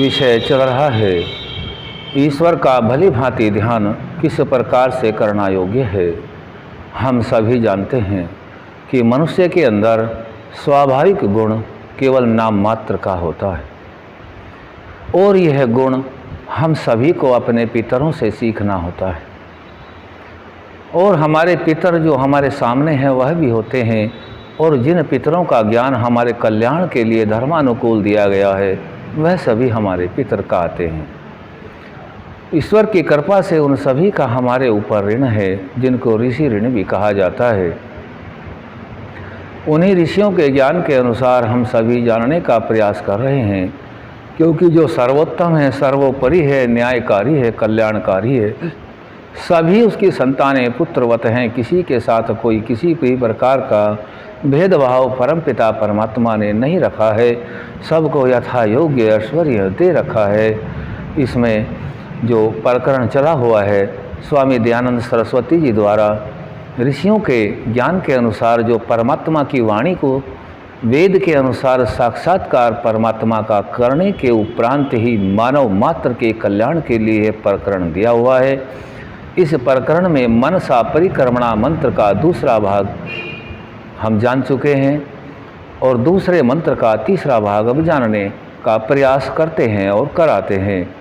विषय चल रहा है, ईश्वर का भली भांति ध्यान किस प्रकार से करना योग्य है। हम सभी जानते हैं कि मनुष्य के अंदर स्वाभाविक गुण केवल नाम मात्र का होता है और यह गुण हम सभी को अपने पितरों से सीखना होता है। और हमारे पितर जो हमारे सामने हैं वह भी होते हैं, और जिन पितरों का ज्ञान हमारे कल्याण के लिए धर्मानुकूल दिया गया है वह सभी हमारे पितर कहते हैं। ईश्वर की कृपा से उन सभी का हमारे ऊपर ऋण है, जिनको ऋषि ऋण भी कहा जाता है। उन्हीं ऋषियों के ज्ञान के अनुसार हम सभी जानने का प्रयास कर रहे हैं, क्योंकि जो सर्वोत्तम है, सर्वोपरि है, न्यायकारी है, कल्याणकारी है, सभी उसकी संतानें पुत्रवत हैं। किसी के साथ कोई किसी भी प्रकार का भेदभाव परमपिता परमात्मा ने नहीं रखा है, सबको यथा योग्य ऐश्वर्य दे रखा है। इसमें जो प्रकरण चला हुआ है स्वामी दयानंद सरस्वती जी द्वारा ऋषियों के ज्ञान के अनुसार जो परमात्मा की वाणी को वेद के अनुसार साक्षात्कार परमात्मा का करने के उपरांत ही मानव मात्र के कल्याण के लिए प्रकरण दिया हुआ है। इस प्रकरण में मनसा परिक्रमणा मंत्र का दूसरा भाग हम जान चुके हैं और दूसरे मंत्र का तीसरा भाग अब जानने का प्रयास करते हैं और कराते हैं।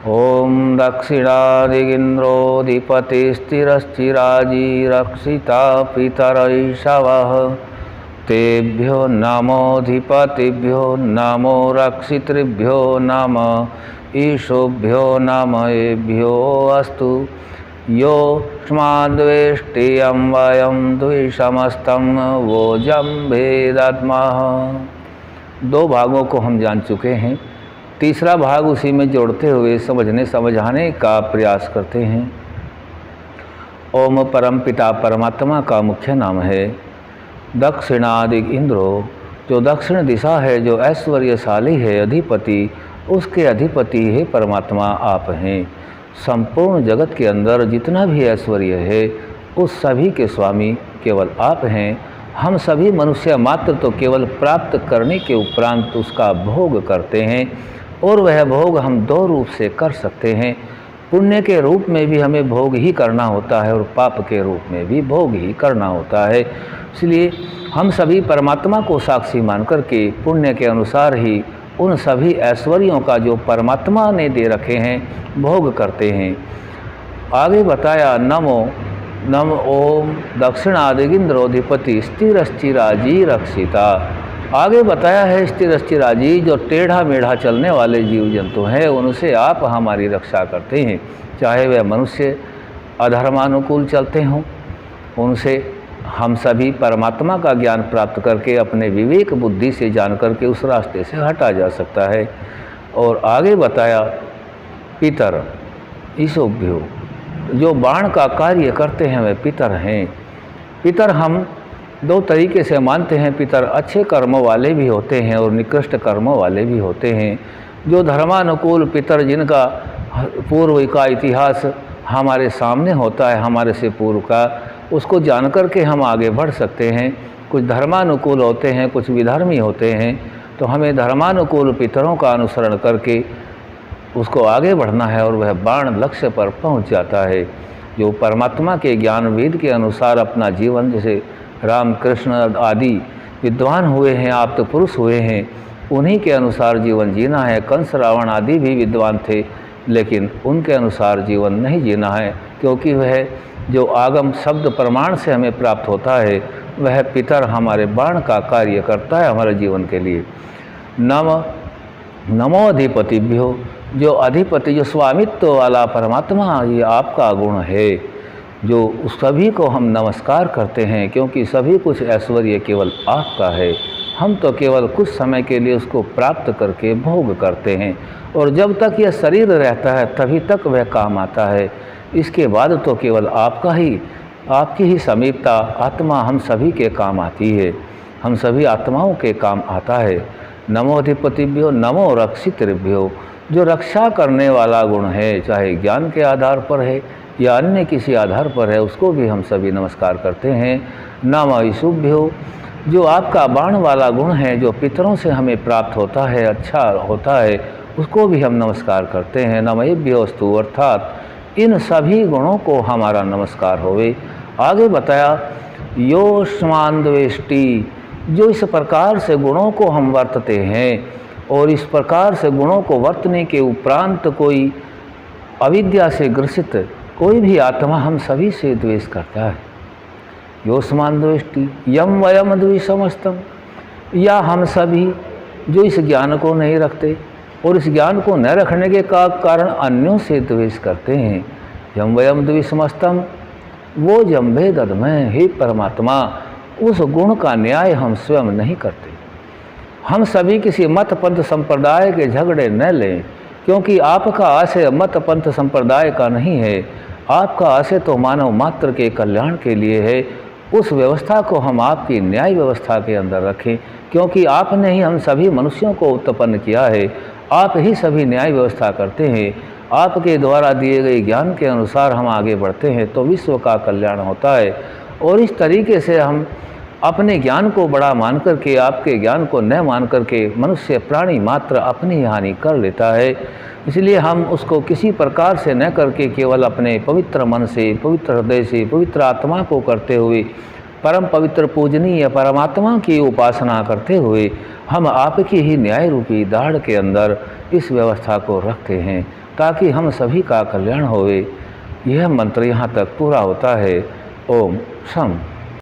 ओम दक्षिणादिगिंद्रोधिपतिस्थिरश्चिराजी रक्षिता पितरैषवः तेभ्यो नमोधिपतिभ्यो नमो रक्षितृभ्यो नम ईशोभ्यो नमएभ्यो अस्तु योऽस्माद्वेष्टियं वयं द्विषमस्तं वोजं भेदात्मः। दो भागों को हम जान चुके हैं, तीसरा भाग उसी में जोड़ते हुए समझाने का प्रयास करते हैं। ओम परम पिता परमात्मा का मुख्य नाम है दक्षिणादिक इंद्रो, जो दक्षिण दिशा है, जो ऐश्वर्यशाली है, अधिपति, उसके अधिपति है परमात्मा आप हैं। संपूर्ण जगत के अंदर जितना भी ऐश्वर्य है उस सभी के स्वामी केवल आप हैं। हम सभी मनुष्य मात्र तो केवल प्राप्त करने के उपरांत उसका भोग करते हैं, और वह भोग हम दो रूप से कर सकते हैं। पुण्य के रूप में भी हमें भोग ही करना होता है और पाप के रूप में भी भोग ही करना होता है। इसलिए हम सभी परमात्मा को साक्षी मान करके पुण्य के अनुसार ही उन सभी ऐश्वर्यों का जो परमात्मा ने दे रखे हैं भोग करते हैं। आगे बताया नम ओम दक्षिणादिगिंद्रोधिपति स्थिरश्चिराजी रक्षिता। आगे बताया है स्थिरश्चिराजी, जो टेढ़ा मेढ़ा चलने वाले जीव जंतु हैं उनसे आप हमारी रक्षा करते हैं। चाहे वह मनुष्य अधर्मानुकूल चलते हों, उनसे हम सभी परमात्मा का ज्ञान प्राप्त करके अपने विवेक बुद्धि से जान करके उस रास्ते से हटा जा सकता है। और आगे बताया पितर ईशोभ्यो, जो बाण का कार्य करते हैं वे पितर हैं। पितर हम दो तरीके से मानते हैं। पितर अच्छे कर्मों वाले भी होते हैं और निकृष्ट कर्मों वाले भी होते हैं। जो धर्मानुकूल पितर, जिनका पूर्व का इतिहास हमारे सामने होता है, हमारे से पूर्व का, उसको जान कर के हम आगे बढ़ सकते हैं। कुछ धर्मानुकूल होते हैं, कुछ विधर्मी होते हैं, तो हमें धर्मानुकूल पितरों का अनुसरण करके उसको आगे बढ़ना है और वह बाण लक्ष्य पर पहुंच जाता है। जो परमात्मा के ज्ञान वेद के अनुसार अपना जीवन, जैसे राम कृष्ण आदि विद्वान हुए हैं, आप तो पुरुष हुए हैं, उन्हीं के अनुसार जीवन जीना है। कंस रावण आदि भी विद्वान थे, लेकिन उनके अनुसार जीवन नहीं जीना है, क्योंकि वह जो आगम शब्द प्रमाण से हमें प्राप्त होता है वह पितर हमारे बाण का कार्य करता है हमारे जीवन के लिए। नमो अधिपतिभ्यो, जो अधिपति, जो स्वामित्व वाला परमात्मा, ये आपका गुण है, जो सभी को हम नमस्कार करते हैं, क्योंकि सभी कुछ ऐश्वर्य केवल आपका है। हम तो केवल कुछ समय के लिए उसको प्राप्त करके भोग करते हैं, और जब तक यह शरीर रहता है तभी तक वह काम आता है। इसके बाद तो केवल आपकी ही समीपता आत्मा हम सभी के काम आती है, हम सभी आत्माओं के काम आता है। नमो अधिपतिभ्यो नमो रक्षितृभ्यो, जो रक्षा करने वाला गुण है, चाहे ज्ञान के आधार पर है या अन्य किसी आधार पर है, उसको भी हम सभी नमस्कार करते हैं। नम ईशुभ्यो, जो आपका बाण वाला गुण है, जो पितरों से हमें प्राप्त होता है, अच्छा होता है, उसको भी हम नमस्कार करते हैं। नमयेभ्योऽस्तु, अर्थात इन सभी गुणों को हमारा नमस्कार होवे। आगे बताया योऽस्मान् द्वेष्टि, जो इस प्रकार से गुणों को हम वर्तते हैं और इस प्रकार से गुणों को वर्तने के उपरांत कोई अविद्या से ग्रसित कोई भी आत्मा हम सभी से द्वेष करता है। योऽस्मान् द्वेष्टि यम वयम द्विषमस्तम, या हम सभी जो इस ज्ञान को नहीं रखते और इस ज्ञान को न रखने के कारण अन्यों से द्वेष करते हैं। यम वयम द्विषमस्तम वो जम्भे ददमय, हे परमात्मा उस गुण का न्याय हम स्वयं नहीं करते। हम सभी किसी मत पंथ संप्रदाय के झगड़े न लें, क्योंकि आपका आशय मत पंथ संप्रदाय का नहीं है। आपका आशय तो मानव मात्र के कल्याण के लिए है। उस व्यवस्था को हम आपकी न्याय व्यवस्था के अंदर रखें, क्योंकि आपने ही हम सभी मनुष्यों को उत्पन्न किया है। आप ही सभी न्याय व्यवस्था करते हैं। आपके द्वारा दिए गए ज्ञान के अनुसार हम आगे बढ़ते हैं तो विश्व का कल्याण होता है। और इस तरीके से हम अपने ज्ञान को बड़ा मान करके, आपके ज्ञान को न मान करके मनुष्य प्राणी मात्र अपनी हानि कर लेता है। इसलिए हम उसको किसी प्रकार से न करके केवल अपने पवित्र मन से, पवित्र हृदय से, पवित्र आत्मा को करते हुए, परम पवित्र पूजनीय परमात्मा की उपासना करते हुए हम आपकी ही न्याय रूपी दाढ़ के अंदर इस व्यवस्था को रखते हैं, ताकि हम सभी का कल्याण होवे। यह मंत्र यहाँ तक पूरा होता है। ओम शम।